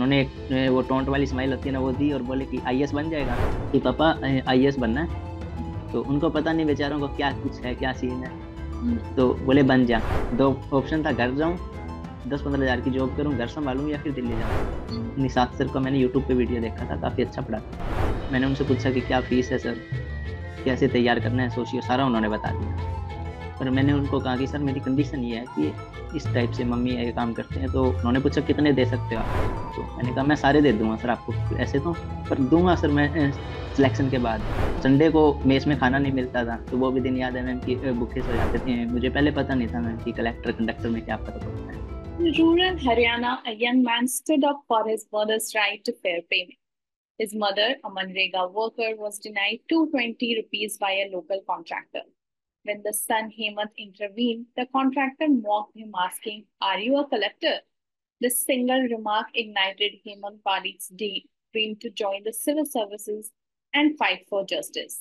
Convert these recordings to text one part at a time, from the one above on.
उन्होंने वो टोंट वाली स्माइल होती है ना, वो दी और बोले कि आईएएस बन जाएगा, कि पापा आईएएस बनना है। तो उनको पता नहीं बेचारों को क्या कुछ है, क्या सीन है। तो बोले बन जा। दो ऑप्शन था, घर जाऊं 10-15 हजार की जॉब करूं, घर संभालूं, या फिर दिल्ली जाऊं। निषाद सर का मैंने यूट्यूब पे वीडियो देखा था, काफी अच्छा पढ़ाता है। मैंने उनसे पूछा कि क्या फीस है सर, कैसे तैयार करना है, सोचिए सारा उन्होंने बता दिया। पर मैंने उनको कहा कि सर मेरी कंडीशन ये है कि इस टाइप से मम्मी ये काम करते हैं। तो उन्होंने पूछा कितने दे सकते हो आप। तो मैंने कहा मैं सारे दे दूंगा सर आपको, ऐसे तो पर दूंगा सर मैं सिलेक्शन के बाद। संडे को मेस में खाना नहीं मिलता था, तो वो भी दिन याद है मैम कि भूखे सो जाते थे। मुझे पहले पता नहीं था मैम कि कलेक्टर कंडक्टर में क्या फर्क होता है। In rural Haryana, a young man stood up for his mother's right to fair payment. His mother, a Manrega worker, was denied 220 rupees by a local contractor. When the son Hemant intervened, the contractor mocked him, asking, "Are you a collector?" This single remark ignited Hemant Parik's dream to join the civil services and fight for justice.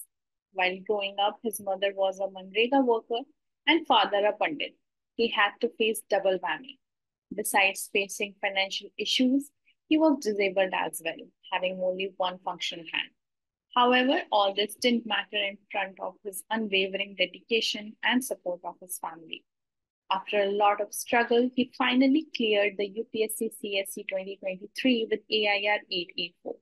While growing up, his mother was a Manrega worker and father a Pandit. He had to face double whammy. Besides facing financial issues, he was disabled as well, having only one functional hand. However, all this didn't matter in front of his unwavering dedication and support of his family. After a lot of struggle, he finally cleared the UPSC CSC 2023 with AIR 884.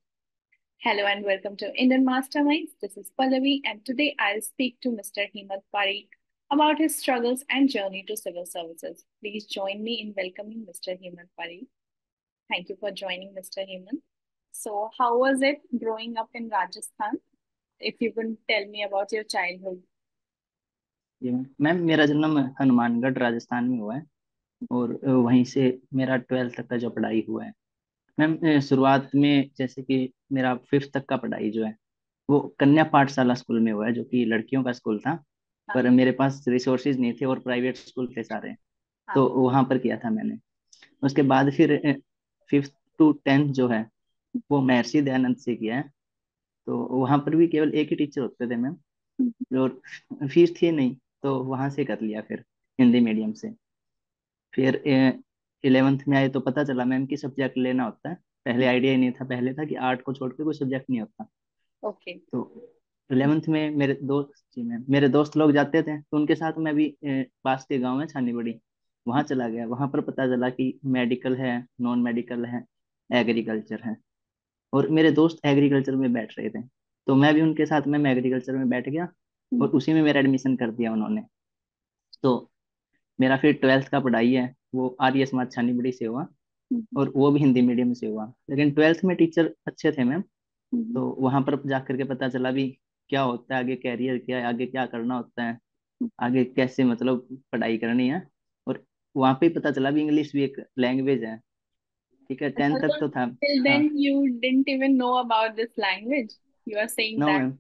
Hello and welcome to Indian Masterminds. This is Pallavi, and today I'll speak to Mr. Hemant Parikh about his struggles and journey to civil services. Please join me in welcoming Mr. Hemant Parikh. Thank you for joining, Mr. Hemant. So, how was it growing up in Rajasthan? If you can tell me about your childhood. जी ma'am, मेरा जन्म हनुमानगढ़ राजस्थान में हुआ है। और वहीं से मेरा 12th तक का जो पढ़ाई हुआ है मैम। शुरुआत में जैसे कि मेरा 5th तक का पढ़ाई जो है वो कन्या पाठशाला स्कूल में हुआ है, जो कि लड़कियों का स्कूल था। हाँ पर मेरे पास रिसोर्सेज नहीं थे और प्राइवेट स्कूल थे सारे, हाँ। तो वहां पर किया था मैंने। उसके बाद फिर 5th to 10th जो है वो महर्षि दयानंद से किया है। तो वहां पर भी केवल एक ही टीचर होते थे मैम, और फीस थी नहीं, तो वहां से कर लिया फिर हिंदी मीडियम से। फिर 11th में आए तो पता चला मैम कि सब्जेक्ट लेना होता है। पहले आइडिया ही नहीं था, पहले था कि आर्ट को छोड़ के कोई सब्जेक्ट नहीं होता। ओके। तो 11th में मेरे दोस्त, जी मैम, मेरे दोस्त लोग जाते थे तो उनके साथ मैं भी पास के गांव है छानी बड़ी, वहां चला गया। वहां पर पता चला कि मेडिकल है, नॉन मेडिकल है, एग्रीकल्चर है। और मेरे दोस्त एग्रीकल्चर में बैठ रहे थे, तो मैं भी उनके साथ में एग्रीकल्चर में बैठ गया, और उसी में मेरा एडमिशन कर दिया उन्होंने। तो मेरा फिर 12th का पढ़ाई है वो आर्य समाज छानीबड़ी से हुआ, और वो भी हिंदी मीडियम से हुआ। लेकिन 12th में टीचर अच्छे थे मैम, तो वहां पर जा करके पता चला भी क्या होता है आगे, कैरियर क्या है, आगे क्या करना होता है, आगे कैसे मतलब पढ़ाई करनी है। और वहां पे ही पता चला भी इंग्लिश भी एक लैंग्वेज है। ठीक है, 10th तक So तो था। till हाँ। then you didn't even know about this language. You are saying no that. Ma'am,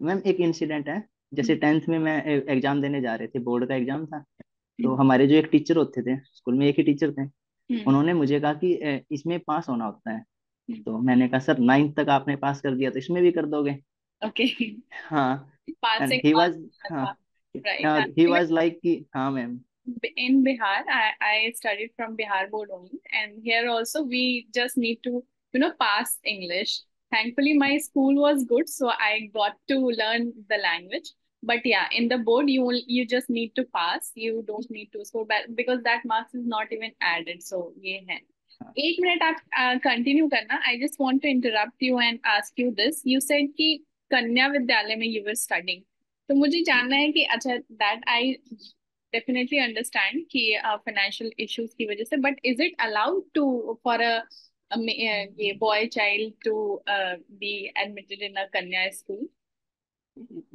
ma'am एक इंसिडेंट है। जैसे 10th में मैं एग्जाम देने जा रहे थे, बोर्ड का एग्जाम था। तो हमारे जो एक टीचर होते थे स्कूल में, एक ही टीचर थे, उन्होंने मुझे कहा कि इसमें पास होना होता है। तो मैंने कहा सर 9th तक आपने पास कर दिया तो इसमें भी कर दोगे। Okay. हाँ। And Passing he marks was, are हाँ, fast, right? और ही वाज लाइक कि हाँ ma'am. In Bihar, I studied from Bihar board only, and here also we just need to, pass English. Thankfully, my school was good, so I got to learn the language. But yeah, in the board, you just need to pass. You don't need to score bad because that marks is not even added. So ये है. हाँ, 1 minute आप continue करना. I just want to interrupt you and ask you this. You said कि कन्या विद्यालय में you were studying. तो मुझे जानना है कि अच्छा दैट आई डेफिनेटली अंडरस्टैंड कि फाइनेंशियल इश्यूज की वजह से but is it allowed to for a ये boy child to be admitted in a कन्या स्कूल?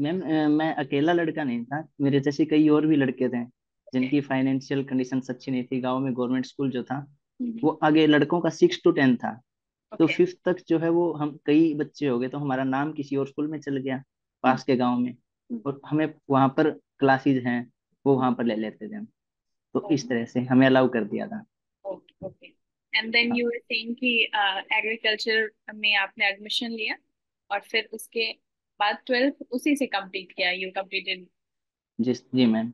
मैम मैं अकेला लड़का नहीं था, मेरे जैसे कई और भी लड़के थे ओके। जिनकी फाइनेंशियल कंडीशन अच्छी नहीं थी। गांव में गवर्नमेंट स्कूल जो था वो आगे लड़कों का 6 to 10 था। तो ओके। 5th तक जो है वो हम कई बच्चे हो गए, तो हमारा नाम किसी और स्कूल में चल गया पास के गांव में, और हमें वहां पर क्लासेस हैं वो वहां पर ले लेते थे हम। तो इस तरह से हमें अलाउ कर दिया था। ओके। ओके। एंड देन हाँ। यू वर सेइंग कि एग्रीकल्चर में आपने एडमिशन लिया और फिर उसके बाद 12th उसी से कंप्लीट किया, यू कंप्लीटेड? जी मैम।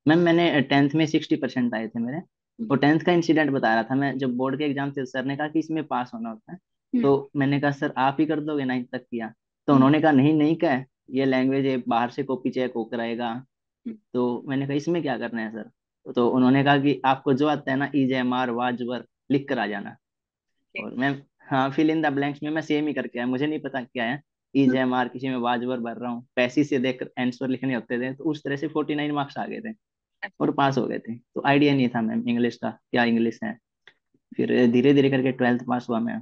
मैम मैंने 10th में 60% आए थे मेरे। वो 10th का इंसिडेंट बता रहा था मैं, जब बोर्ड के एग्जाम थे सर ने कहा कि इसमें पास होना होता है। हम्म। तो मैंने कहा सर आप ही कर दोगे, 9th तक किया। तो हम्म। उन्होंने कहा नहीं नहीं, क्या है ये लैंग्वेज है, बाहर से कॉपी चेक हो कराएगा। हम्म। तो मैंने कहा इसमें क्या करना है सर। तो उन्होंने कहा कि आपको जो आता है ना, EJMR वाजवर लिख कर आ जाना। Okay. और मैं, हाँ, फिल इन द ब्लैंक्स में मैं सेम ही करके आया, मुझे नहीं पता क्या है। EJMR किसी में वाजवर भर रहा हूँ, पैसे से देख आंसर लिखने होते थे, तो उस तरह से 49 मार्क्स आ गए थे अच्छा। और पास हो गए थे। तो आइडिया नहीं था मैम इंग्लिश का, क्या इंग्लिश है। फिर धीरे धीरे करके 12th पास हुआ मैं।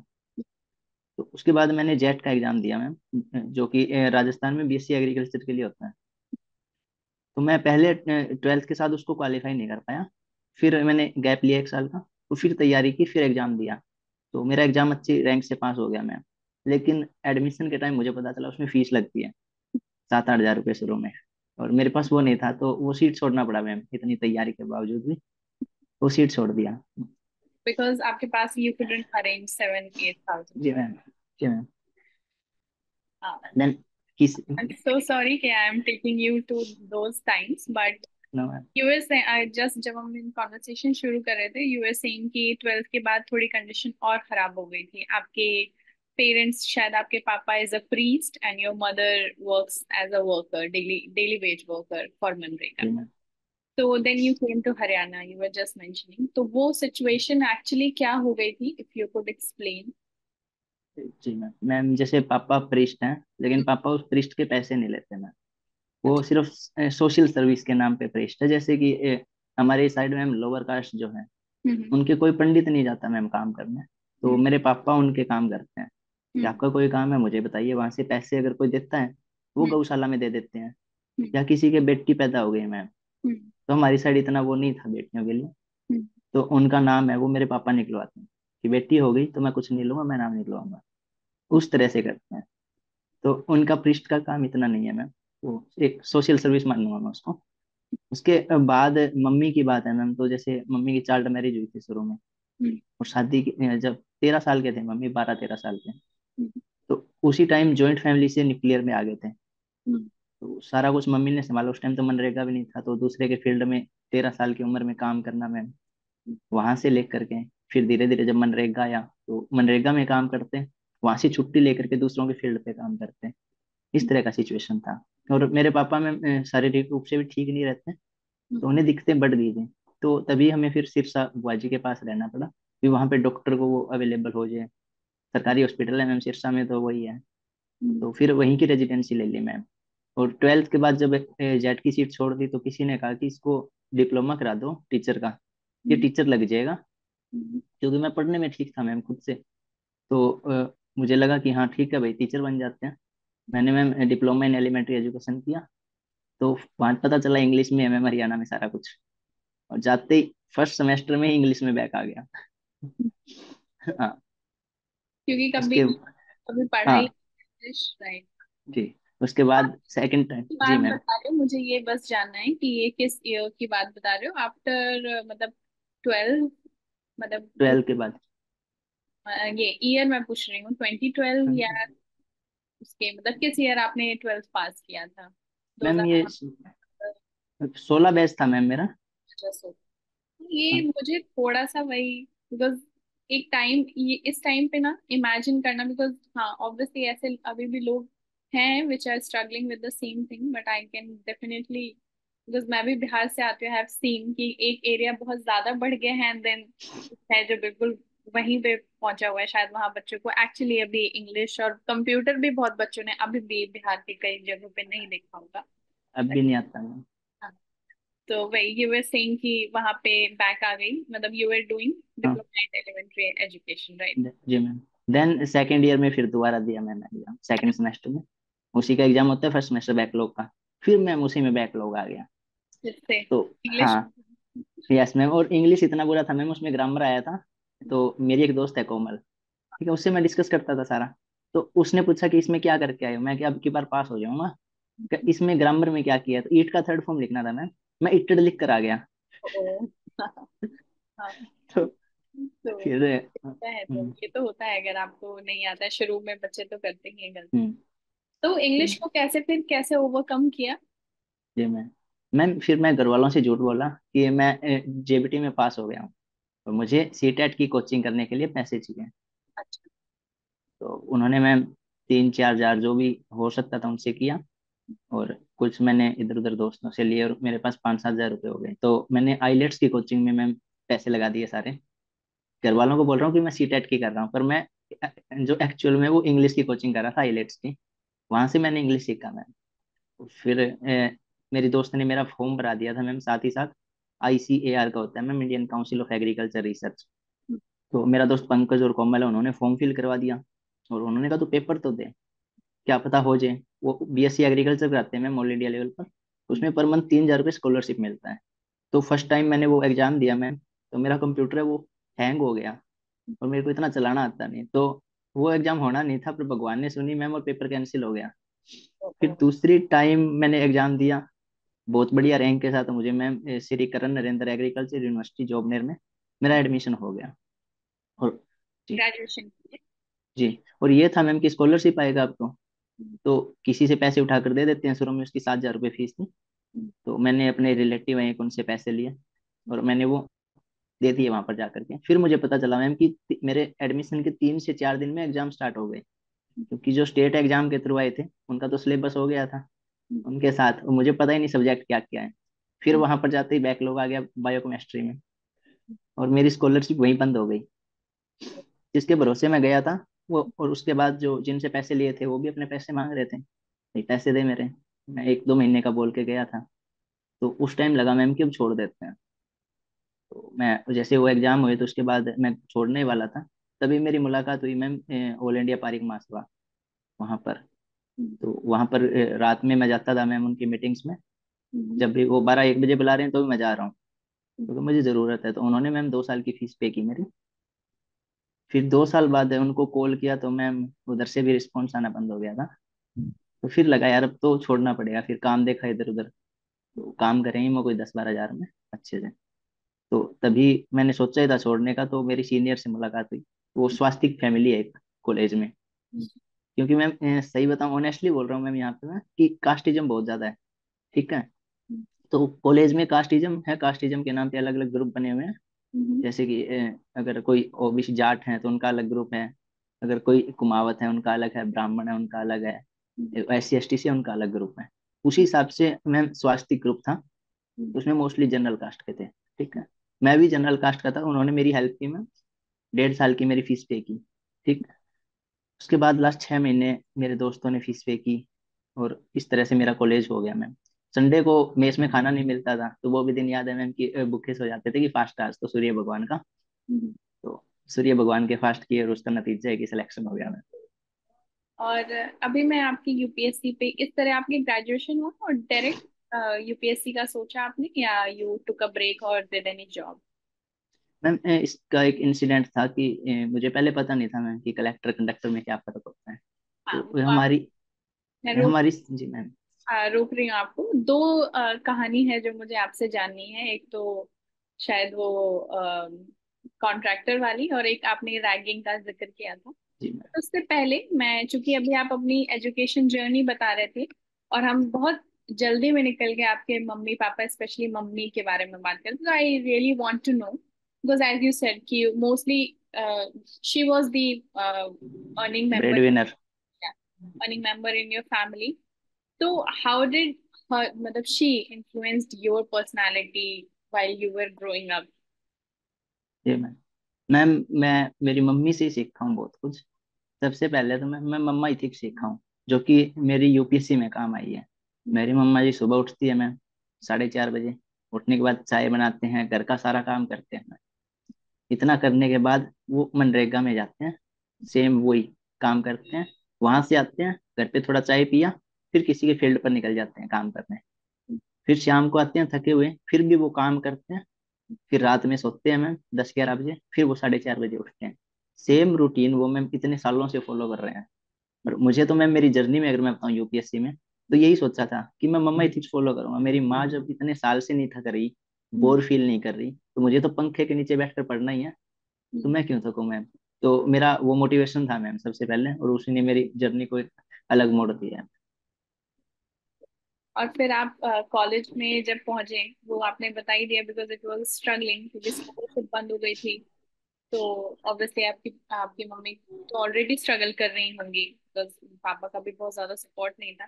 तो उसके बाद मैंने जेट का एग्जाम दिया मैम, जो कि राजस्थान में BSc एग्रीकल्चर के लिए होता है। तो मैं पहले 12th के साथ उसको क्वालिफाई नहीं कर पाया। फिर मैंने गैप लिया 1 साल का, तो फिर तैयारी की, फिर एग्जाम दिया। तो मेरा एग्जाम अच्छी रैंक से पास हो गया मैम। लेकिन एडमिशन के टाइम मुझे पता चला उसमें फीस लगती है 7-8 हज़ार रुपये शुरू में। और मेरे पास वो नहीं था, तो वो सीट छोड़ना पड़ा मैम, इतनी तैयारी के बावजूद भी वो सीट छोड़ दिया। बिकॉज आपके पास यू couldn't अरेंज 7-8 thousand. जी मैम। जी मैम। हाँ. देन किस, I'm so sorry कि I am taking you to those times, but no ma'am. you were saying, I just जब हम इन कॉन्वर्सेशन शुरू कर रहे थे, you were saying कि 12th के बाद थोड़ी कंडीशन और खराब हो गई थी आपके पेरेंट्स, शायद आपके पापा is a priest and your mother works as a worker, daily wage worker for MNREGA. जी ma'am. So then you came to Haryana, you were just mentioning. तो वो situation actually क्या हो गई थी, if you could explain. जी ma'am, ma'am जैसे पापा प्रिस्ट हैं, लेकिन पापा उस प्रिस्ट के पैसे नहीं लेते मैम। वो अच्छा. सिर्फ सोशल सर्विस के नाम पे प्रेस्ट है। जैसे कि हमारे साइड में लोअर कास्ट जो है, हम्म. उनके कोई पंडित नहीं जाता मैम काम करने। तो हम्म. मेरे पापा उनके काम करते हैं कि हम्म. आपका कोई काम है मुझे बताइए, वहां से पैसे अगर कोई देता है वो हम्म. गौशाला में दे देते हैं। हम्म. या किसी के बेटी पैदा हो गई मैम, हम्म. तो हमारी साइड इतना वो नहीं था बेटियों के लिए। हम्म. तो उनका नाम है वो मेरे पापा निकलवाते हैं कि बेटी हो गई तो मैं कुछ नहीं लूंगा, मैं नाम निकलवाऊंगा। उस तरह से करते हैं। तो उनका प्रिस्ट का काम इतना नहीं है मैम, वो एक सोशल सर्विस मानूंगा मैं उसको। उसके बाद मम्मी की बात है मैम, तो जैसे मम्मी की चाइल्ड मैरिज हुई थी शुरू में। हम्म. और शादी जब 13 साल के थे मम्मी, 12-13 साल के, हम्म. तो उसी टाइम जॉइंट फैमिली से न्यूक्लियर में आ गए थे। हम्म. तो सारा कुछ मम्मी ने संभाला। उस टाइम तो मनरेगा भी नहीं था, तो दूसरे के फील्ड में 13 साल की उम्र में काम करना मैम, वहां से लेकर के फिर धीरे धीरे जब मनरेगा आया तो मनरेगा में काम करते, वहां से छुट्टी लेकर के दूसरों के फील्ड पे काम करते। इस तरह का सिचुएशन था। और मेरे पापा में शारीरिक रूप से भी ठीक नहीं रहते, तो उन्हें दिक्कतें बढ़ गई थी। तो तभी हमें फिर सिरसा बुआ जी के पास रहना पड़ा कि वहां पे डॉक्टर को वो अवेलेबल हो जाए। सरकारी हॉस्पिटल है मैम सिरसा में, तो वही है। हम्म. तो फिर वहीं की रेजिडेंसी ले ली मैम। और 12th के बाद जब जेट की सीट छोड़ दी, तो किसी ने कहा कि इसको डिप्लोमा करा दो टीचर का, ये हम्म. टीचर लग जाएगा। हम्म. क्योंकि मैं पढ़ने में ठीक था मैम खुद से। तो मुझे लगा कि हाँ ठीक है भाई, टीचर बन जाते हैं। मैंने ma'am diploma in elementary education किया। तो वहाँ पता चला इंग्लिश में है मैम, हरियाणा में सारा कुछ। और जाते ही फर्स्ट सेमेस्टर में ही इंग्लिश में बैक आ गया। हाँ। क्योंकि कभी उसके, कभी पढ़ा ही हाँ राइट. जी, उसके आप बाद सेकंड टाइम जी बात मैम। बता रहे हो, मुझे ये बस जानना है कि ये किस ईयर की बात बता रहे हो, आफ्टर मतलब 12, मतलब 12 के बाद। ये ईयर मैं पूछ रही हूँ 2012 या उसके मतलब किस ईयर आपने 12th पास किया था, मैम ये 2000 16 बैच था मैम मेरा। जैसे. ये हाँ। मुझे थोड़ा सा वही, बिकॉज एक टाइम, ये इस टाइम पे ना इमेजिन करना, बिकॉज हाँ ऑब्वियसली ऐसे अभी भी लोग हैं which are struggling with the same thing, but I can definitely, because मैं भी बिहार से आती हूँ, हैव सीन कि एक एरिया बहुत ज्यादा बढ़ गया है एंड देन है जो बिल्कुल वहीं पे पहुंचा हुआ है, शायद वहां बच्चों को एक्चुअली अभी इंग्लिश और कंप्यूटर भी बहुत बच्चों ने अभी भी बिहार के कई जगहों पे नहीं देखा होगा. अब भी नहीं आता मैम। तो वही यू वर सेइंग कि वहां पे बैक आ गई, मतलब यू वर डूइंग हाँ diploma in elementary education, right. जी मैम। देन सेकंड ईयर में फिर दोबारा दिया मैंने एग्जाम, सेकंड सेमेस्टर में। उसी का एग्जाम होता है फर्स्ट सेमेस्टर बैकलॉग का। फिर मैम उसी में बैकलॉग आ गया। जिससे तो इंग्लिश. हाँ, यस मैम। और इंग्लिश इतना बुरा था मैम, उसमें ग्रामर आया था। तो मेरी एक दोस्त है कोमल, ठीक है, उससे मैं डिस्कस करता था सारा। तो उसने पूछा कि इसमें क्या करके आए हो, मैं कि अब की बार पास हो जाऊंगा। कि इसमें ग्रामर में क्या किया है? तो ईट का थर्ड फॉर्म लिखना था मैम, मैं इटड लिख कर आ गया। ओ. हाँ. तो तो फिर होता है, तो ये तो होता है, अगर आपको नहीं आता है, शुरू में बच्चे तो करते ही हैं गलती. हम्म, तो जी इंग्लिश को कैसे फिर कैसे ओवरकम किया. जी मैम। मैम फिर मैं घर वालों से झूठ बोला कि मैं JBT में पास हो गया हूँ। और मुझे सीटेट की कोचिंग करने के लिए पैसे चाहिए। अच्छा। तो उन्होंने मैम 3-4 हजार जो भी हो सकता था उनसे किया, और कुछ मैंने इधर उधर दोस्तों से लिए, और मेरे पास 5-7 हजार रुपये हो गए। तो मैंने आईलेट्स की कोचिंग में मैम पैसे लगा दिए सारे। घर वालों को बोल रहा हूँ कि मैं सीटेट की कर रहा हूँ, पर मैं जो एक्चुअल में वो इंग्लिश की कोचिंग कर रहा था, आईलेट्स की। वहां से मैंने इंग्लिश सीखा मैम। फिर मेरी दोस्त ने मेरा फॉर्म भरा दिया था मैम, साथ ही साथ ICAR का होता है ma'am, Indian council of agriculture research. तो मेरा दोस्त पंकज और कोमल है, उन्होंने फॉर्म फिल करवा दिया। और उन्होंने कहा तू पेपर तो दे, क्या पता हो जाए। वो BSc एग्रीकल्चर कराते हैं मैम ऑल इंडिया लेवल पर। उसमें पर मंथ 3 हजार रुपये स्कॉलरशिप मिलता है। तो फर्स्ट टाइम मैंने वो एग्जाम दिया मैम, तो मेरा कंप्यूटर है वो हैंग हो गया, और मेरे को इतना चलाना आता नहीं। तो वो एग्जाम होना नहीं था, पर भगवान ने सुनी मैम, और पेपर कैंसिल हो गया। फिर ओहो। दूसरी टाइम मैंने एग्जाम दिया, बहुत बढ़िया रैंक के साथ मुझे मैम श्री करण नरेंद्र एग्रीकल्चर यूनिवर्सिटी जॉबनेर में मेरा एडमिशन हो गया। और जी, ग्रेजुएशन की। जी। और ये था मैम कि स्कॉलरशिप आएगा आपको, तो किसी से पैसे उठा कर दे देते हैं। शुरू में उसकी 7 हजार रुपये फीस थी, तो मैंने अपने रिलेटिव हैं एक, उनसे पैसे लिए, और मैंने वो दे दिए वहां पर जाकर के। फिर मुझे पता चला मैम कि मेरे एडमिशन के 3 से 4 दिन में एग्जाम स्टार्ट हो गए, क्योंकि जो स्टेट एग्जाम के थ्रू आए थे उनका तो सिलेबस हो गया था उनके साथ, और मुझे पता ही नहीं सब्जेक्ट क्या क्या है। फिर वहां पर जाते ही बैकलॉग आ गया बायोकेमिस्ट्री में, और मेरी स्कॉलरशिप वहीं बंद हो गई। जिसके भरोसे मैं गया था वो, और उसके बाद जो जिनसे पैसे लिए थे वो भी अपने पैसे मांग रहे थे, भाई पैसे दे मेरे। मैं 1-2 महीने का बोल के गया था। तो उस टाइम लगा मैम कि अब छोड़ देते हैं। तो मैं जैसे वो एग्जाम हुए तो उसके बाद मैं छोड़ने वाला था, तभी मेरी मुलाकात हुई मैम ऑल इंडिया पारिक महासभा वहाँ पर। तो वहाँ पर रात में मैं जाता था मैम उनकी मीटिंग्स में। जब भी वो 12-1 बजे बुला रहे हैं तो भी मैं जा रहा हूँ, क्योंकि मुझे ज़रूरत है। तो उन्होंने मैम 2 साल की फीस पे की मेरी। फिर 2 साल बाद उनको कॉल किया तो मैम उधर से भी रिस्पॉन्स आना बंद हो गया था। तो फिर लगा यार अब तो छोड़ना पड़ेगा। फिर काम देखा इधर उधर, तो काम करेंगे मैं कोई 10-12 हजार में अच्छे से। तो तभी मैंने सोचा ही था छोड़ने का, तो मेरी सीनियर से मुलाकात हुई। वो स्वास्तिक फैमिली है एक कॉलेज में। क्योंकि मैम सही बताऊं, ऑनेस्टली बोल रहा हूँ मैम यहाँ पे मैं, कि कास्टिज्म बहुत ज्यादा है। ठीक है। तो कॉलेज में कास्टिज्म है, कास्टिज्म के नाम पे अलग अलग ग्रुप बने हुए हैं। जैसे कि अगर कोई ओबीसी जाट है तो उनका अलग ग्रुप है, अगर कोई कुमावत है उनका अलग है, ब्राह्मण है उनका अलग है, SC ST से उनका अलग ग्रुप है। उसी हिसाब से मैम स्वास्थ्य ग्रुप था, उसमें मोस्टली जनरल कास्ट के थे। ठीक है। मैं भी जनरल कास्ट का था, उन्होंने मेरी हेल्प की मैम, 1.5 साल की मेरी फीस पे की। ठीक। उसके बाद लास्ट 6 महीने मेरे दोस्तों ने फीस पे की, और इस तरह से मेरा कॉलेज हो गया मैम। संडे को मेस में खाना नहीं मिलता था, तो वो भी दिन याद है मैम कि भूखे सो जाते थे कि फास्ट आज तो सूर्य भगवान का। तो सूर्य भगवान के फास्ट किए, और उसका नतीजा है कि सिलेक्शन हो गया मैम। और अभी मैं आपकी यूपीएससी पे इस तरह आपकी ग्रेजुएशन हुआ और डायरेक्ट यूपीएससी का सोचा आपने, या यू टुक अ ब्रेक और डिड एनी जॉब? मैम इसका एक इंसिडेंट था कि मुझे पहले पता नहीं था मैम कि कलेक्टर कंडक्टर में क्या फर्क होता है। हाँ, तो वो आप, हमारी मैं रोक हमारी जी मैम। रोक रही हूँ आपको। दो कहानी है जो मुझे आपसे जाननी है। एक तो शायद वो कॉन्ट्रैक्टर वाली, और एक आपने रैगिंग का जिक्र किया था। जी मैम। उससे पहले मैं, चूंकि अभी आप अपनी एजुकेशन जर्नी बता रहे थे, और हम बहुत जल्दी में निकल गए आपके मम्मी पापा, स्पेशली मम्मी के बारे में बात करें, तो I really want to know, because as you said कि mostly she was the earning bread member, winner. Earning member in your family. तो हाउ डिड her, मतलब she influenced your personality while you were growing up? जी ma'am. Ma'am मैं मेरी mummy से ही सीखा हूँ बहुत कुछ। सबसे पहले तो मैं मम्मा ही थी सीखा हूँ, जो कि मेरी UPSC में काम आई है। मेरी मम्मा जी सुबह उठती है मैम 4:30 बजे। उठने के बाद चाय बनाते हैं, घर का सारा काम करते हैं। इतना करने के बाद वो मनरेगा में जाते हैं, सेम वही काम करते हैं। वहां से आते हैं घर पे, थोड़ा चाय पिया, फिर किसी के फील्ड पर निकल जाते हैं काम करने। फिर शाम को आते हैं थके हुए, फिर भी वो काम करते हैं। फिर रात में सोते हैं मैम 10-11 बजे, फिर वो 4:30 बजे उठते हैं। सेम रूटीन वो मैम इतने सालों से फॉलो कर रहे हैं। और मुझे तो मैम मेरी जर्नी में अगर मैं बताऊँ UPSC में, तो यही सोचा था कि मैं मम्मा इथिक्स फॉलो करूंगा। मेरी माँ जब इतने साल से नहीं थक रही, बोर फील नहीं कर रही, तो मुझे तो पंखे के नीचे बैठकर पढ़ना ही है। तो मैं क्यों थकूं मैम। तो मेरा वो मोटिवेशन था मैम सबसे पहले, और उसी ने मेरी जर्नी को एक अलग मोड़ दिया है। और फिर आप कॉलेज में जब पहुंचे, वो आपने बता ही दिया बिकॉज इट वाज स्ट्रगलिंग, क्योंकि स्कॉलरशिप बंद हो गई थी। तो ऑब्वियसली आपकी आपकी मम्मी तो ऑलरेडी स्ट्रगल कर रही होंगी, बिकॉज पापा का भी बहुत ज्यादा सपोर्ट नहीं था।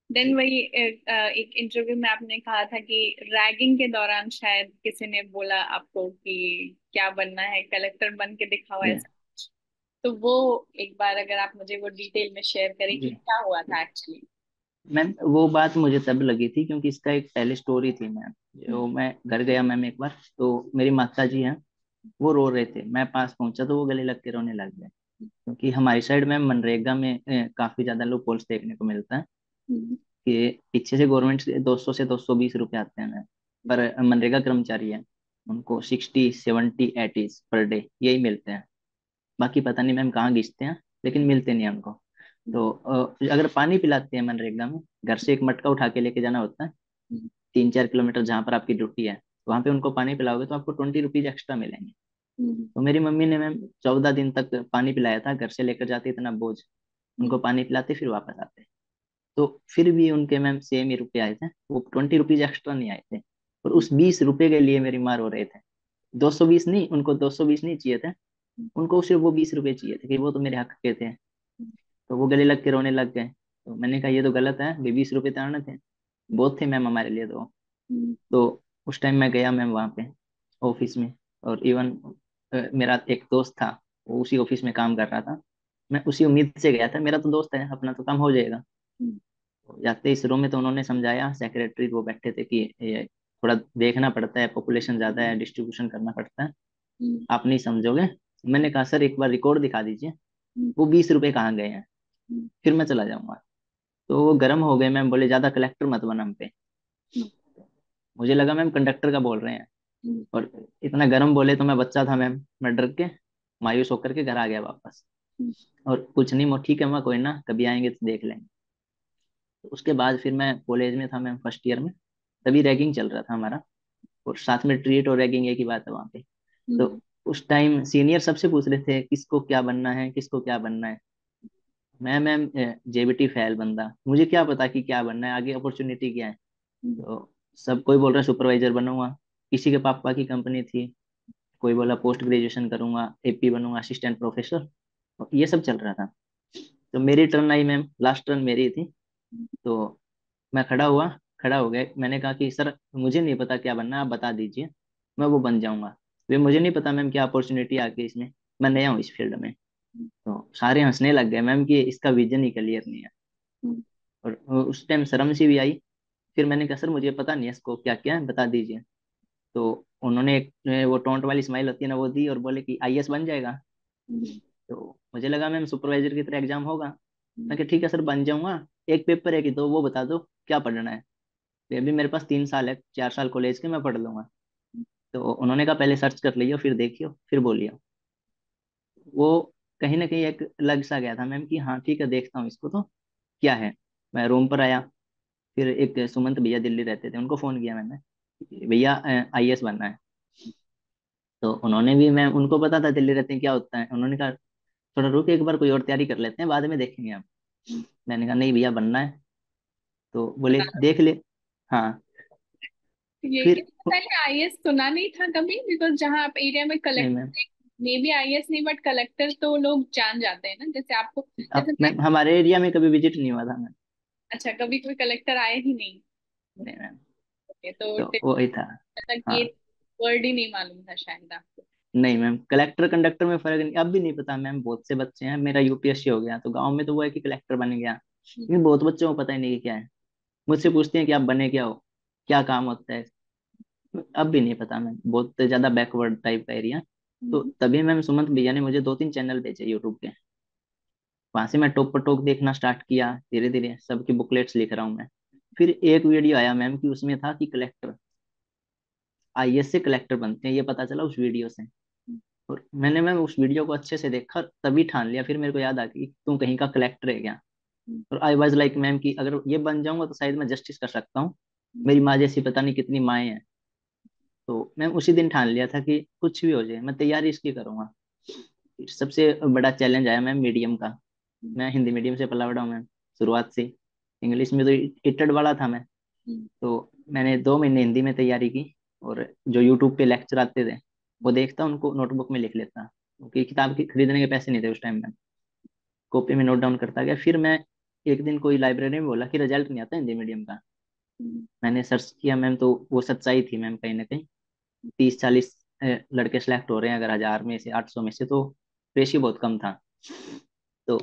देन जी। वही एक इंटरव्यू में आपने कहा था कि रैगिंग के दौरान शायद किसी ने बोला आपको कि क्या बनना है, कलेक्टर बन के दिखाओ जी। ऐसा कुछ। तो वो एक बार अगर आप मुझे वो डिटेल में शेयर करें कि जी क्या हुआ था एक्चुअली। मैम, वो बात मुझे तब लगी थी क्योंकि इसका एक पहले स्टोरी थी मैम। जो मैं घर गया मैम एक बार, तो मेरी माता जी हैं, वो रो रहे थे। मैं पास पहुंचा तो वो गले लग के रोने लग गए, क्योंकि हमारी साइड में मनरेगा में काफी ज्यादा लोग पोल्स देखने को मिलता है कि पीछे से गवर्नमेंट से 200 से 220 रुपए आते हैं, पर मनरेगा कर्मचारी है, उनको 60 70 80 पर डे यही मिलते हैं। बाकी पता नहीं मैम कहाँ घिसते हैं, लेकिन मिलते नहीं है उनको। तो अगर पानी पिलाते हैं मनरेगा में, घर से एक मटका उठा के लेके जाना होता है, 3 4 किलोमीटर जहाँ पर आपकी ड्यूटी है, वहां पे उनको पानी पिलाओगे तो आपको 20 रुपीज एक्स्ट्रा मिलेंगे। तो मेरी मम्मी ने मैम 14 दिन तक पानी पिलाया था, घर से लेकर जाते इतना बोझ, उनको पानी पिलाते फिर वापस आते। तो फिर भी उनके मैम सेम ही रुपए आए थे, वो 20 रुपीज एक्स्ट्रा नहीं आए थे। और उस 20 रुपए के लिए मेरी माँ रो रहे थे। 220 नहीं, उनको 220 नहीं चाहिए थे, उनको सिर्फ वो 20 रुपए चाहिए थे कि वो तो मेरे हक के थे। तो वो गले लग के रोने लग गए। तो मैंने कहा ये तो गलत है, 20 रुपए तो आने थे, बहुत थे मैम हमारे लिए तो उस टाइम मैं गया मैम वहाँ पे ऑफिस में। और इवन मेरा एक दोस्त था, वो उसी ऑफिस में काम कर रहा था। मैं उसी उम्मीद से गया था, मेरा तो दोस्त है, अपना तो काम हो जाएगा। तो जाते इस रूम में तो उन्होंने समझाया, सेक्रेटरी वो बैठे थे कि ये थोड़ा देखना पड़ता है, पॉपुलेशन ज्यादा है, डिस्ट्रीब्यूशन करना पड़ता है, आप नहीं समझोगे। मैंने कहा सर एक बार रिकॉर्ड दिखा दीजिए, वो 20 रुपए कहाँ गए हैं, फिर मैं चला जाऊंगा। तो वो गर्म हो गए मैम, बोले ज्यादा कलेक्टर मत बना हम पे। मुझे लगा मैम कंडक्टर का बोल रहे हैं, और इतना गर्म बोले तो मैं बच्चा था मैम, मैं डर के मायूस होकर के घर आ गया वापस। और कुछ नहीं, वो ठीक है, मैं कोई ना, कभी आएंगे तो देख लेंगे। तो उसके बाद फिर मैं कॉलेज में था मैम, फर्स्ट ईयर में, तभी रैगिंग चल रहा था हमारा। और साथ में ट्रीट और रैगिंग एक ही बात है वहाँ पे। तो उस टाइम सीनियर सबसे पूछ रहे थे किसको क्या बनना है, किसको क्या बनना है। मैं मैम जेबीटी फैल बंदा, मुझे क्या पता कि क्या बनना है, आगे अपॉर्चुनिटी क्या है। तो सब कोई बोल रहा है सुपरवाइजर बनूंगा, किसी के पापा की कंपनी थी, कोई बोला पोस्ट ग्रेजुएशन करूंगा, एपी बनूंगा, असिस्टेंट प्रोफेसर, ये सब चल रहा था। तो मेरी turn I ma'am, last turn मेरी थी। तो मैं खड़ा हो गया, मैंने कहा कि सर मुझे नहीं पता क्या बनना है, आप बता दीजिए, मैं वो बन जाऊंगा। वे मुझे नहीं पता मैम क्या अपॉर्चुनिटी आ गई इसमें, मैं नया हूँ इस फील्ड में। तो सारे हंसने लग गए मैम कि इसका विजन ही क्लियर नहीं है। और उस टाइम शर्म सी भी आई। फिर मैंने कहा सर मुझे पता नहीं है इसको क्या क्या है, बता दीजिए। तो उन्होंने एक वो टोंट वाली स्माइल होती है ना, वो दी और बोले कि आईएएस बन जाएगा। तो मुझे लगा मैम सुपरवाइजर की तरह एग्जाम होगा। मैं कहा ठीक है सर बन जाऊंगा, एक पेपर है कि तो वो बता दो क्या पढ़ना है। तो अभी मेरे पास 3 साल है, 4 साल कॉलेज के, मैं पढ़ लूंगा। तो उन्होंने कहा पहले सर्च कर लियो, फिर देखियो, फिर बोलियो। वो कहीं ना कहीं एक लग सा गया था मैम कि हाँ ठीक है, देखता हूँ इसको तो क्या है। मैं रूम पर आया, फिर एक सुमंत भैया दिल्ली रहते थे, उनको फोन किया मैंने, भैया आईएएस बनना है। तो उन्होंने भी, मैं उनको पता था दिल्ली रहते हैं क्या होता है, उन्होंने कहा थोड़ा रुक एक बार, कोई और तैयारी कर लेते हैं, बाद में देखेंगे हम। मैंने कहा नहीं भैया बनना है। तो बोले देख ले। हाँ। ये फिर इससे पहले आईएएस सुना नहीं था कभी, बिकॉज जहाँ आप एरिया में नहीं ma'am, collector, may be IAS नहीं बट कलेक्टर तो लोग जान जाते हैं ना, जैसे आपको, जैसे अब मैं। मैम हमारे एरिया में कभी विजिट नहीं हुआ था मैम। अच्छा, कभी कोई कलेक्टर आए ही नहीं। नहीं मैम, ओके, तो तो वही था। तक हाँ। ये वर्ड ही नहीं मालूम था शायद आपको। नहीं मैम, कलेक्टर कंडक्टर में फर्क नहीं, अब भी नहीं पता मैम, बहुत से बच्चे हैं, मेरा यूपीएससी हो गया तो गांव में तो वो है कि कलेक्टर बन गया, लेकिन बहुत बच्चों को पता ही नहीं कि क्या है। मुझसे पूछते हैं कि आप बने क्या हो, क्या काम होता है, अब भी नहीं पता मैम, बहुत ज्यादा बैकवर्ड टाइप का एरिया। तो तभी मैम सुमंत भैया ने मुझे 2 3 चैनल भेजे यूट्यूब के, वहां से मैं टॉक पर टॉक देखना स्टार्ट किया, धीरे धीरे सबकी बुकलेट्स लिख रहा हूँ मैं। फिर एक वीडियो आया मैम कि उसमें था कि कलेक्टर, आईएएस से कलेक्टर बनते हैं, ये पता चला उस वीडियो से। और मैंने मैम उस वीडियो को अच्छे से देखा, तभी ठान लिया, फिर मेरे को याद आ गई तुम कहीं का कलेक्टर है क्या। और आई वाज लाइक मैम कि अगर ये बन जाऊंगा तो शायद मैं जस्टिस कर सकता हूँ, मेरी माँ जैसी पता नहीं कितनी माएँ हैं। तो मैम उसी दिन ठान लिया था कि कुछ भी हो जाए मैं तैयारी इसकी करूंगा। सबसे बड़ा चैलेंज आया मैम मीडियम का, मैं हिंदी मीडियम से पला बड़ा हूँ मैम, शुरुआत से ही। इंग्लिश में तो इटड वाला था मैं। तो मैंने 2 महीने हिंदी में तैयारी की, और जो यूट्यूब पे लेक्चर आते थे वो देखता, उनको नोटबुक में लिख लेता, क्योंकि किताब की खरीदने के पैसे नहीं थे उस टाइम में। कॉपी में नोट डाउन करता गया। फिर मैं एक दिन कोई लाइब्रेरी में बोला कि रिजल्ट नहीं आता हिंदी मीडियम का। मैंने सर्च किया मैम, तो वो सच्चाई थी मैम, कहीं ना कहीं 30-40 लड़के सेलेक्ट हो रहे हैं अगर 1000 में से, 800 में से, तो रेशियो बहुत कम था। तो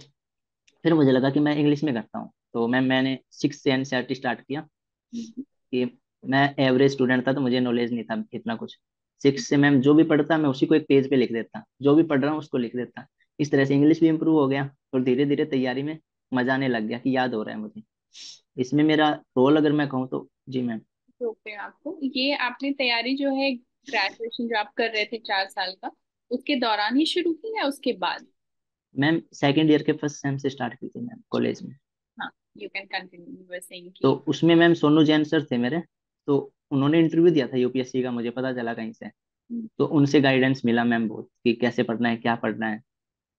फिर मुझे लगा कि मैं इंग्लिश में करता हूँ। तो मैंने 6 से एनसीईआरटी स्टार्ट किया। कि मैं एवरेज स्टूडेंट था, तो मुझे नॉलेज नहीं था इतना कुछ। 6 से मैम जो भी पढ़ता मैं उसी को एक पेज पे लिख देता, जो भी पढ़ रहा हूँ उसको लिख देता। इस तरह से इंग्लिश भी इम्प्रूव हो गया, और धीरे धीरे तैयारी में मजा आने लग गया कि याद हो रहा है मुझे। इसमें मेरा रोल अगर मैं कहूँ तो, जी मैम। ओके, आपको ये आपने तैयारी जो है ग्रेजुएशन जो आप कर रहे थे 4 साल का, उसके दौरान ही शुरू की या उसके बाद? मैम सेकेंड ईयर के फर्स्ट सेम से स्टार्ट की थी मैम कॉलेज में। हाँ, you can continue, you were saying तो कि। उसमें मैम सोनू जैन सर थे मेरे। तो उन्होंने इंटरव्यू दिया था यूपीएससी का, मुझे पता चला कहीं से। तो उनसे गाइडेंस मिला मैम बहुत, कि कैसे पढ़ना है, क्या पढ़ना है।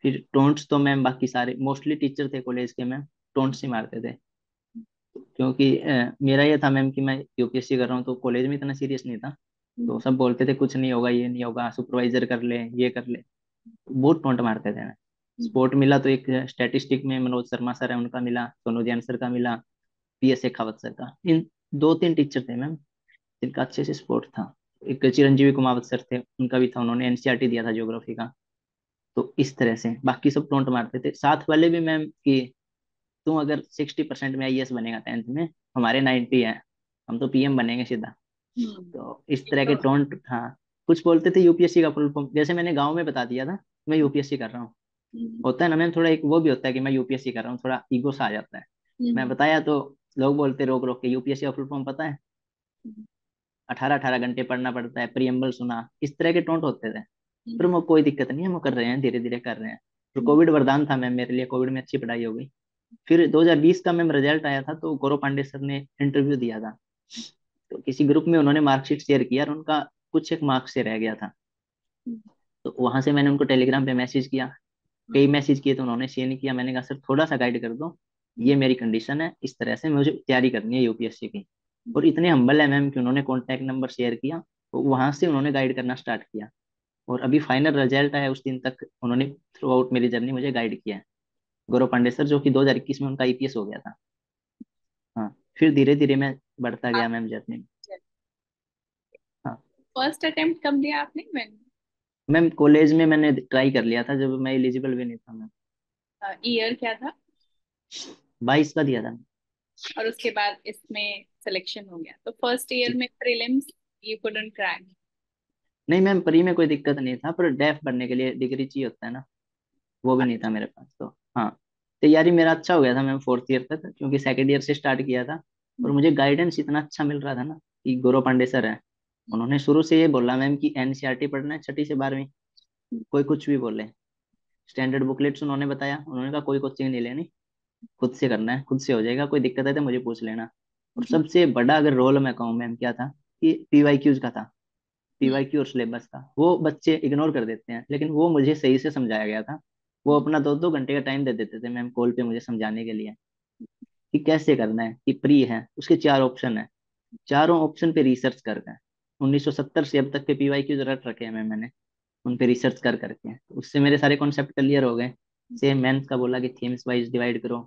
फिर टोन्ट्स तो मैम बाकी सारे मोस्टली टीचर थे कॉलेज के मैम, टोन्ट्स ही मारते थे। क्योंकि मेरा ये था मैम कि मैं यूपीएससी कर रहा हूँ, तो कॉलेज में इतना सीरियस नहीं था। तो सब बोलते थे कुछ नहीं होगा, ये नहीं होगा, सुपरवाइजर कर ले, ये कर ले। बहुत टोंट मारते थे। स्पोर्ट मिला तो एक स्टैटिस्टिक में मनोज शर्मा सर है, उनका मिला, सोनू जैन सर का मिला, पीएस शेखावत सर का। इन 2-3 टीचर थे मैम जिनका अच्छे से सपोर्ट था। एक चिरंजीवी कुमावत सर थे, उनका भी था, उन्होंने एनसीईआरटी दिया था ज्योग्राफी का। तो इस तरह से बाकी सब टोंट मारते थे, साथ वाले भी मैम, कि तुम अगर 60% में आईएएस बनेगा 10th में, हमारे 90 है, हम तो पीएम बनेंगे सीधा। तो इस तरह के टोंट, हाँ। कुछ बोलते थे यूपीएससी का फुल फॉर्म, जैसे मैंने गाँव में बता दिया था मैं यूपीएससी कर रहा हूँ। होता है ना मैम, थोड़ा एक वो भी होता है कि मैं यूपीएससी कर रहा हूँ, थोड़ा ईगो सा आ जाता है। मैं बताया तो लोग बोलते रोक रोक के, यूपीएससी का फुल फॉर्म पता है, 18-18 घंटे पढ़ना पड़ता है, प्रियम्बल सुना, इस तरह के टोंट होते थे। पर वो कोई दिक्कत नहीं है, हम कर रहे हैं, धीरे धीरे कर रहे हैं। तो कोविड वरदान था मैम मेरे लिए, कोविड में अच्छी पढ़ाई हो गई। फिर 2020 का मैम रिजल्ट आया था, तो गौरव पांडे सर ने इंटरव्यू दिया था। तो किसी ग्रुप में उन्होंने मार्कशीट शेयर किया, और उनका कुछ एक मार्क्स से रह गया था। तो वहां से मैंने उनको टेलीग्राम पे मैसेज किया, कई मैसेज किए, तो उन्होंने शेयर नहीं किया। मैंने कहा सर थोड़ा सा गाइड कर दो, ये मेरी कंडीशन है, इस तरह से मुझे तैयारी करनी है यूपीएससी की। और इतने हम्बल है मैम कि उन्होंने कॉन्टैक्ट नंबर शेयर किया, तो वहां से उन्होंने गाइड करना स्टार्ट किया। और अभी फाइनल रिजल्ट आया उस दिन तक उन्होंने थ्रू आउट मेरी जर्नी मुझे गाइड किया है। गौरव पांडे सर, जो कि 2021 में उनका आईपीएस हो गया था। हाँ। फिर धीरे धीरे मैं बढ़ता गया मैम जर्नी में। हाँ फर्स्ट अटेम्प्ट कब दिया आपने? मैम, कॉलेज में मैंने ट्राई कर लिया था जब मैं एलिजिबल भी नहीं था मैम। ईयर क्या था? 22 का दिया था। और उसके बाद इसमें सिलेक्शन हो गया, तो फर्स्ट ईयर जी। में प्रीलिम्स यू कुडंट क्रैक? नहीं मैम, प्री में कोई दिक्कत नहीं था, पर डेफ बनने के लिए डिग्री चाहिए होता है ना, वो भी नहीं था मेरे पास। तो हाँ, तैयारी मेरा अच्छा हो गया था मैम 4th ईयर तक, क्योंकि सेकंड ईयर से स्टार्ट किया था। और मुझे गाइडेंस इतना अच्छा मिल रहा था ना, कि गौरव पांडे सर है, उन्होंने शुरू से ये बोला मैम कि एनसीईआरटी पढ़ना है 6ठी से 12वीं, कोई कुछ भी बोले। स्टैंडर्ड बुकलेट्स उन्होंने बताया, उन्होंने कहा कोई कोचिंग नहीं लेनी, खुद से करना है, खुद से हो जाएगा, कोई दिक्कत है तो मुझे पूछ लेना। और सबसे बड़ा अगर रोल मैं कहूँ मैम क्या था, कि पीवाईक्यूज का था। पीवाईक्यू और सिलेबस का वो बच्चे इग्नोर कर देते हैं, लेकिन वो मुझे सही से समझाया गया था। वो अपना 2-2 घंटे का टाइम दे देते थे मैम कॉल पे मुझे समझाने के लिए, कि कैसे करना है, कि प्री है उसके 4 ऑप्शन है, चारों ऑप्शन पे रिसर्च कर गए। 1970 से अब तक के पीवाईक्यूज रट रखे हैं मैंने, उन पे रिसर्च कर करके, तो उससे मेरे सारे कॉन्सेप्ट क्लियर हो गए। सेम मेंस का बोला कि थीम्स वाइज डिवाइड करो,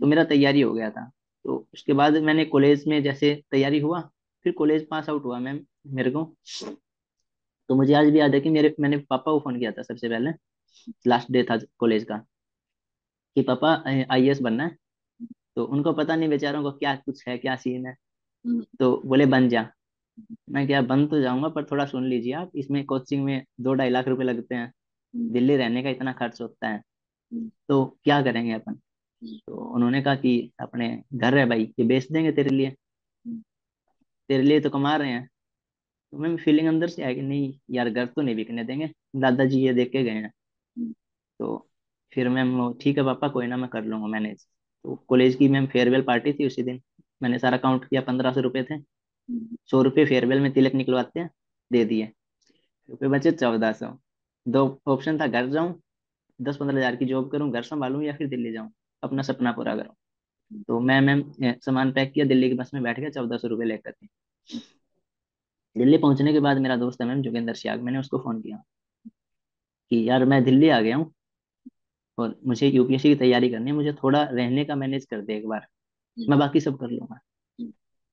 तो मेरा तैयारी हो गया था। तो उसके बाद मैंने कॉलेज में जैसे तैयारी हुआ, फिर कॉलेज पास आउट हुआ मैम मेरे को। तो मुझे आज भी याद है कि मैंने पापा को फोन किया था सबसे पहले, लास्ट डे था कॉलेज का, कि पापा आईएएस बनना है। तो उनको पता नहीं बेचारों को क्या कुछ है, क्या सीन है। तो बोले बन जा। मैं क्या, बन तो जाऊंगा, पर थोड़ा सुन लीजिए आप, इसमें कोचिंग में 2-2.5 लाख रुपए लगते हैं, दिल्ली रहने का इतना खर्च होता है, तो क्या करेंगे अपन। तो उन्होंने कहा कि अपने घर है भाई, ये बेच देंगे तेरे लिए, तेरे लिए तो कमा रहे हैं। तो मैं फीलिंग अंदर से आया कि नहीं यार, घर तो नहीं बिकने देंगे, दादाजी ये देख के गए हैं। तो फिर मैम वो, ठीक है पापा कोई ना, मैं कर लूंगा मैनेज। तो कॉलेज की मैम फेयरवेल पार्टी थी उसी दिन, मैंने सारा काउंट किया, 1500 रुपये थे। 100 रुपये फेयरवेल में तिलक निकलवाते हैं, दे दिए। रुपये बचे 1400। दो ऑप्शन था, घर जाऊं, 10-15 हजार की जॉब करूं, घर संभालूं, या फिर दिल्ली जाऊं, अपना सपना पूरा करूं। तो मैं मैम सामान पैक किया, दिल्ली की बस में बैठ गया 1400 रुपये लेकर के। दिल्ली पहुंचने के बाद मेरा दोस्त है मैम जोगिंदर सियाग, मैंने उसको फोन किया कि यार मैं दिल्ली आ गया हूँ और मुझे यूपीएससी की तैयारी करनी है, मुझे थोड़ा रहने का मैनेज कर दे एक बार, मैं बाकी सब कर लूंगा।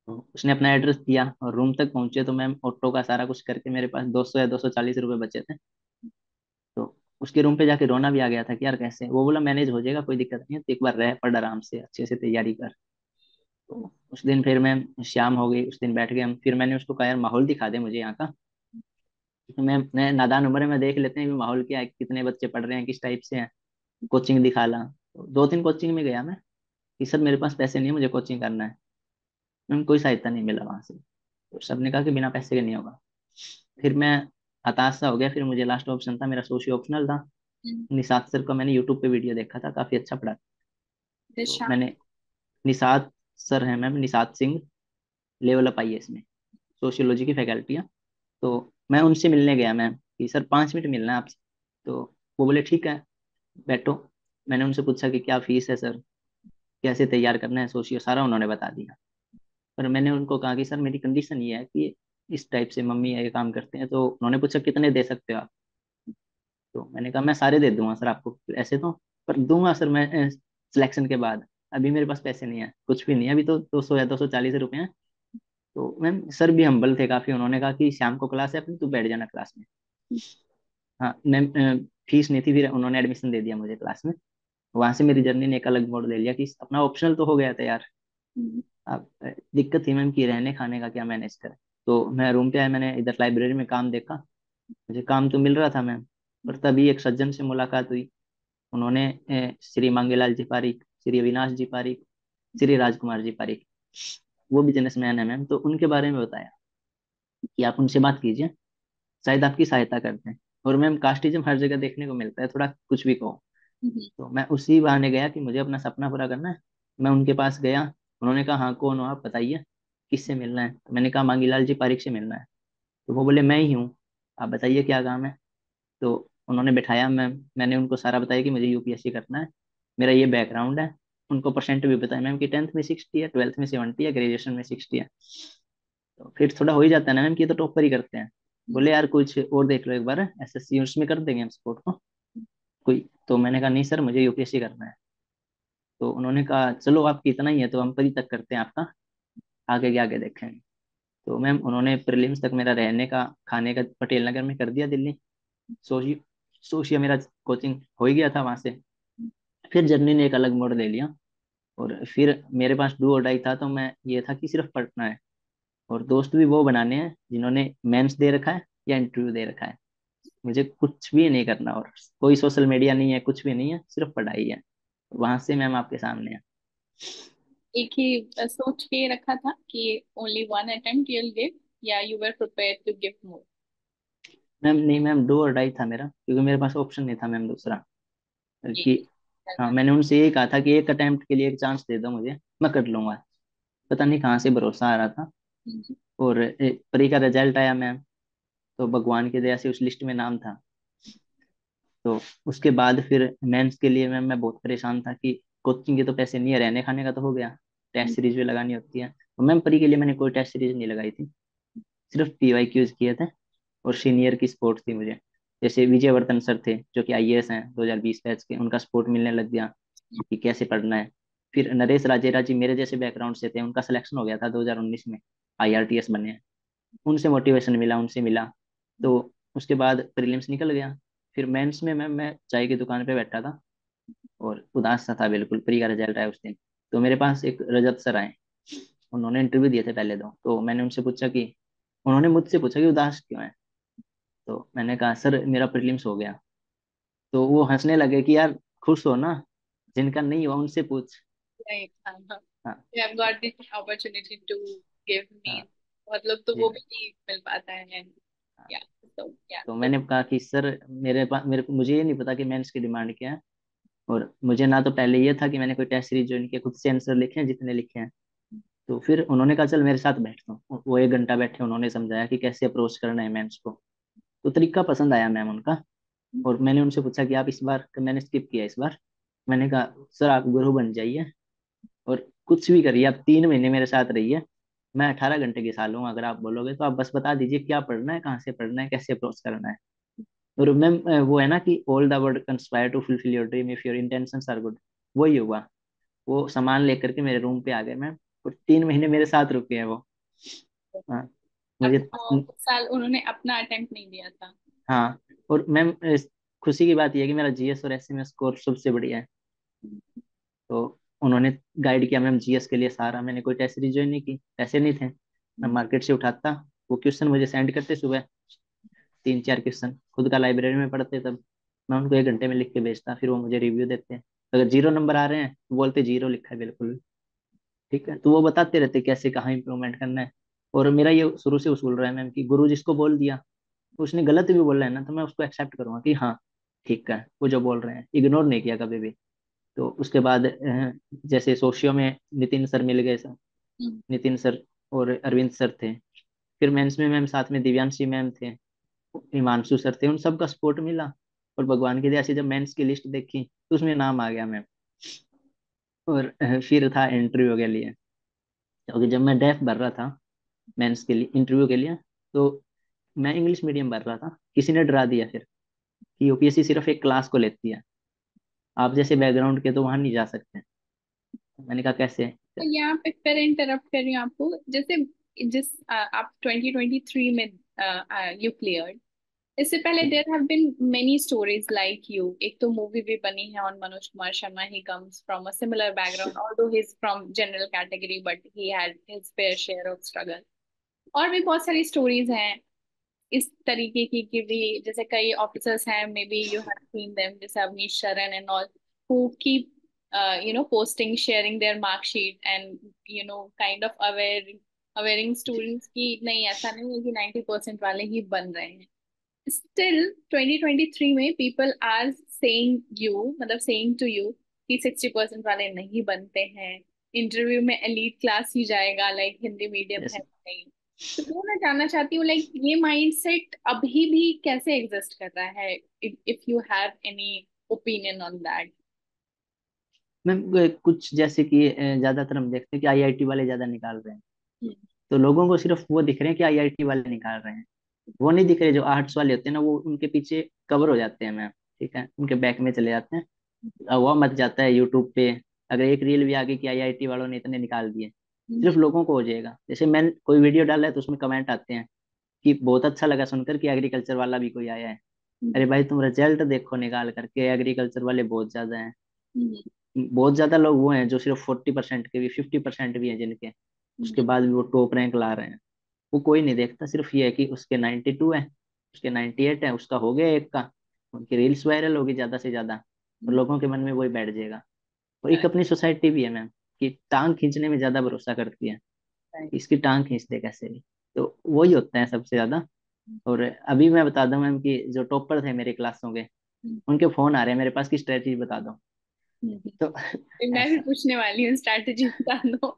तो उसने अपना एड्रेस दिया और रूम तक पहुंचे तो मैम ऑटो का सारा कुछ करके मेरे पास 200 या 240 रुपये बचे थे। तो उसके रूम पे जाके रोना भी आ गया था कि यार कैसे, वो बोला मैनेज हो जाएगा, कोई दिक्कत नहीं है, तो एक बार रह पड़ आराम से, अच्छे से तैयारी कर। तो उस दिन फिर मैं, शाम हो गई, उस दिन बैठ गए हम, फिर मैंने उसको कहा यार माहौल दिखा दे मुझे यहाँ का। तो मैं नादान उम्र में देख लेते हैं कि माहौल क्या है, कितने बच्चे पढ़ रहे हैं, किस टाइप से हैं, कोचिंग दिखा ला। तो 2 3 कोचिंग में गया मैं कि सर मेरे पास पैसे नहीं है, मुझे कोचिंग करना है। मैम कोई सहायता नहीं मिला वहां से, तो सबने कहा कि बिना पैसे के नहीं होगा। फिर मैं हताश सा हो गया, फिर मुझे लास्ट ऑप्शन था मेरा सोशियो ऑप्शनल था। निषाद सर का मैंने यूट्यूब पे वीडियो देखा था, काफी अच्छा पढ़ा। तो निशा। मैंने, निषाद सर है ma'am, Nishad Singh, level up IAS में सोशियोलॉजी की फैकल्टी है। तो मैं उनसे मिलने गया मैम कि सर 5 मिनट मिलना है आपसे। तो वो बोले ठीक है बैठो। मैंने उनसे पूछा कि क्या फीस है सर, कैसे तैयार करना है सोशियो, सारा उन्होंने बता दिया। पर मैंने उनको कहा कि सर मेरी कंडीशन ये है कि इस टाइप से मम्मी ये काम करते हैं। तो उन्होंने पूछा कितने दे सकते हो आप। तो मैंने कहा मैं सारे दे दूंगा सर आपको ऐसे तो, पर दूंगा सर मैं सिलेक्शन के बाद, अभी मेरे पास पैसे नहीं है, कुछ भी नहीं है, अभी तो 200 या 240 रुपये हैं। तो मैम सर भी हम्बल थे काफी, उन्होंने कहा कि शाम को क्लास है अपनी, तू बैठ जाना क्लास में। हाँ मैम, फीस नहीं थी, फिर उन्होंने एडमिशन दे दिया मुझे क्लास में। वहां से मेरी जर्नी ने एक अलग मोड़ ले लिया कि अपना ऑप्शनल तो हो गया था यार। अब दिक्कत थी मैम कि रहने खाने का क्या मैनेज करें। तो मैं रूम पे आया, मैंने इधर लाइब्रेरी में काम देखा, मुझे काम तो मिल रहा था मैम। पर तभी एक सज्जन से मुलाकात हुई। उन्होंने श्री मांगेलाल जी पारिक, श्री अविनाश जी पारिक, श्री राजकुमार जी पारिक, वो बिजनेसमैन है मैम, तो उनके बारे में बताया कि आप उनसे बात कीजिए, शायद आपकी सहायता करते हैं। और मैम कास्टिज्म हर जगह देखने को मिलता है, थोड़ा कुछ भी कहो। तो मैं उसी बहाने गया कि मुझे अपना सपना पूरा करना है। मैं उनके पास गया, उन्होंने कहा हाँ कौन हो आप बताइए, किससे मिलना है। तो मैंने कहा मांगीलाल जी पारिक से मिलना है। तो वो बोले मैं ही हूँ, आप बताइए क्या काम है। तो उन्होंने बैठाया, मैंने उनको सारा बताया कि मुझे यूपीएससी करना है, मेरा ये बैकग्राउंड है। उनको परसेंट भी बताया मैम कि 10th में 60 है, 12th में 70 है, ग्रेजुएशन में 60 है। तो फिर थोड़ा हो ही जाता है ना मैम कि ये तो टॉपर ही करते हैं। बोले यार कुछ और देख लो एक बार, एसएससी उसमें कर देंगे हम सपोर्ट को कोई। तो मैंने कहा नहीं सर मुझे यूपीएससी करना है। तो उन्होंने कहा चलो आपकी इतना ही है तो हम परी तक करते हैं आपका, आगे के आगे देखेंगे। तो मैम उन्होंने प्रीलिम्स तक मेरा रहने का खाने का पटेल नगर में कर दिया दिल्ली। सोची सोचिए मेरा कोचिंग हो ही गया था वहां से। फिर जर्नी ने एक अलग मोड़ ले लिया, और फिर मेरे पास डू और डाई था, तो मैं ये था कि सिर्फ पढ़ना है, और दोस्त भी वो बनाने हैं जिन्होंने मेंस दे रखा है या इंटरव्यू दे रखा है। मुझे कुछ भी नहीं करना, और कोई सोशल मीडिया नहीं है, कुछ भी नहीं है, सिर्फ पढ़ाई है। वहां से मैम आपके सामने है। एक ही सोच के रखा था कि only one attempt you'll give, या you were prepared to give more? Ma'am नहीं मैम, डू और डाई था मेरा, क्योंकि मेरे पास ऑप्शन नहीं था मैम दूसरा एक कि, ही हाँ करना मैंने उनसे यही कहा था कि एक अटेम्प्ट के लिए एक चांस दे दो मुझे, मैं कर लूंगा। पता नहीं कहाँ से भरोसा आ रहा था। था। और परी का रिजल्ट आया मैम, तो भगवान की दया से उस लिस्ट में नाम था। तो उसके बाद फिर मेंस के लिए मैम मैं बहुत परेशान था कि कोचिंग के तो पैसे नहीं है, रहने खाने का तो हो गया, टेस्ट सीरीज भी लगानी होती है। तो मैम परी के लिए मैंने कोई टेस्ट सीरीज नहीं लगाई थी, सिर्फ पीवाईक्यूज किए थे। और सीनियर की सपोर्ट थी मुझे, जैसे विजय वर्धन सर थे जो कि आईएएस हैं 2020 बैच के, उनका सपोर्ट मिलने लग गया कि कैसे पढ़ना है। फिर नरेश राजेरा जी मेरे जैसे बैकग्राउंड से थे, उनका सिलेक्शन हो गया था 2019 में, आईआरटीएस बने हैं, उनसे मोटिवेशन मिला, उनसे मिला। तो उसके बाद प्रीलिम्स निकल गया। फिर मेंस में मैं चाय की दुकान पे बैठा था और उदास सा था बिल्कुल, प्री का रिजल्ट आया उस दिन। तो मेरे पास एक रजत सर आए, उन्होंने इंटरव्यू दिए थे पहले तो मैंने उनसे पूछा कि, उन्होंने मुझसे पूछा कि उदास क्यों है। तो मैंने कहा सर मेरा प्रीलिम्स हो गया। तो वो हंसने लगे कि यार खुश हो ना, जिनका नहीं हुआ उनसे पूछ। Right. हाँ You have got the opportunity to give me, हाँ मतलब तो जी वो मैम। भी नहीं मिल पाता है। And हाँ, yeah, so yeah, तो so मैंने कहा कि सर मेरे पास, मुझे ये नहीं पता कि मेंस की डिमांड क्या है। और मुझे ना तो पहले ये था कि मैंने कोई टेस्ट सीरीज ज्वाइन किया, खुद से आंसर लिखे हैं जितने लिखे हैं। तो फिर उन्होंने कहा चल मेरे साथ बैठता हूँ, वो 1 घंटा बैठे, उन्होंने समझाया कि कैसे अप्रोच करना है मेंस को। तो तरीका पसंद आया मैम उनका। और मैंने उनसे पूछा कि आप इस बार, मैंने स्किप किया इस बार, मैंने कहा सर आप गुरु बन जाइए, और कुछ भी करिए, आप 3 महीने मेरे साथ रहिए, मैं 18 घंटे की साल हूँ। अगर आप बोलोगे तो आप बस बता दीजिए क्या पढ़ना है, कहाँ से पढ़ना है, कैसे अप्रोच करना है। और मैम वो है ना कि all the world conspire to fulfil your dream if your intentions are good, वही हुआ। वो सामान लेकर के मेरे रूम पे आ गए मैम, और 3 महीने मेरे साथ रुके हैं वो। हाँ मुझे। आपको उस साल उन्होंने अपना अटेम्प्ट नहीं दिया था? हाँ, और मैम खुशी की बात यह है कि मेरा जीएस और एसए में स्कोर सबसे बढ़िया है। तो उन्होंने गाइड किया मैम जीएस के लिए सारा, मैंने कोई टेस्ट रिजॉइन नहीं की, पैसे नहीं थे, मैं मार्केट से उठाता, वो क्वेश्चन मुझे सेंड करते सुबह, 3-4 क्वेश्चन खुद का लाइब्रेरी में पढ़ते, तब मैं उनको 1 घंटे में लिख के भेजता, फिर वो मुझे रिव्यू देते हैं। अगर 0 नंबर आ रहे हैं तो बोलते 0 लिखा है बिल्कुल, ठीक है। तो वो बताते रहते कैसे कहाँ इंप्रूवमेंट करना है। और मेरा ये शुरू से उसूल रहा है मैम कि गुरु जिसको बोल दिया, उसने गलत भी बोला है ना, तो मैं उसको एक्सेप्ट करूंगा कि हाँ ठीक है, वो जो बोल रहे हैं, इग्नोर नहीं किया कभी भी। तो उसके बाद जैसे सोशियो में नितिन सर मिल गए सर, हम्म। नितिन सर और अरविंद सर थे। फिर मेंस में मैम साथ में दिव्यांशी मैम थे, हिमांशु सर थे, उन सबका सपोर्ट मिला। और भगवान की दया से जब मेंस की लिस्ट देखी तो उसमें नाम आ गया मैम। और फिर था इंटरव्यू के लिए, क्योंकि जब मैं डेफ भर रहा था मेंस के लिए इंटरव्यू के लिए, तो मैं इंग्लिश मीडियम भर रहा था, किसी ने डरा दिया फिर कि यूपीएससी सिर्फ एक क्लास को लेती है, आप जैसे बैकग्राउंड के तो वहां नहीं जा सकते। मैंने कहा कैसे। यहाँ पे फिर इंटरप्ट कर रही हूँ आपको। जैसे जिस आप 2023 में यू क्लियर्ड, इससे पहले there have been many stories like you. एक तो मूवी भी बनी है on Manoj Kumar Sharma, he comes from a similar background although he is from general category, but he had his fair share of struggle. और भी बहुत सारी स्टोरीज हैं इस तरीके की कि भी, जैसे कई ऑफिसर्स हैं, may be you have seen them, जैसे अवनीश शरण and all, who keep posting, sharing their mark sheet and kind of awareing students कि नहीं, ऐसा नहीं है कि 90% वाले ही बन रहे हैं। स्टिल 2023 में पीपल आर सेइंग यू, मतलब सेइंग टू यू कि 60% वाले नहीं बनते हैं, इंटरव्यू में एलीट क्लास ही जाएगा, लाइक हिंदी मीडियम है जैसे नहीं। तो वो मैं जानना चाहती हूँ, लाइक ये माइंडसेट अभी भी कैसे एग्जिस्ट कर रहा है? If you have any opinion on that. Ma'am कुछ जैसे कि ज्यादातर हम देखते हैं कि आईआईटी वाले ज्यादा निकाल रहे हैं, तो लोगों को सिर्फ वो दिख रहे हैं कि आईआईटी वाले निकाल रहे हैं, वो नहीं दिख रहे जो आर्ट्स वाले होते हैं ना, वो उनके पीछे कवर हो जाते हैं मैम, ठीक है, उनके बैक में चले जाते हैं। वो मच जाता है यूट्यूब पे, अगर एक रील भी आ गई कि आईआईटी वालों ने इतने निकाल दिए, सिर्फ लोगों को हो जाएगा। जैसे मैंने कोई वीडियो डाला है तो उसमें कमेंट आते हैं कि बहुत अच्छा लगा सुनकर कि एग्रीकल्चर वाला भी कोई आया है। अरे भाई तुम रिजल्ट देखो निकाल करके, एग्रीकल्चर वाले बहुत ज्यादा हैं। बहुत ज्यादा लोग वो हैं जो सिर्फ 40% के भी, 50% भी हैं जिनके, उसके बाद भी वो टॉप रैंक ला रहे हैं। वो कोई नहीं देखता, सिर्फ ये है कि उसके 92 है, उसके 98 है, उसका हो गया एक का, उनकी रील्स वायरल होगी ज्यादा से ज्यादा, और लोगों के मन में वही बैठ जाएगा। और एक अपनी सोसाइटी भी है मैम कि टांग खींचने में ज्यादा भरोसा करती है, कि इसकी टांग खींच दे कैसे भी, तो वही होता है सबसे ज्यादा। और अभी मैं बता दूं मैम कि जो टॉपर थे मेरी क्लासों के, उनके फोन आ रहे हैं मेरे पास की स्ट्रेटजी बता दो। तो मैं भी ऐसा। पूछने वाली हूँ, स्ट्रैटेजी बता दो।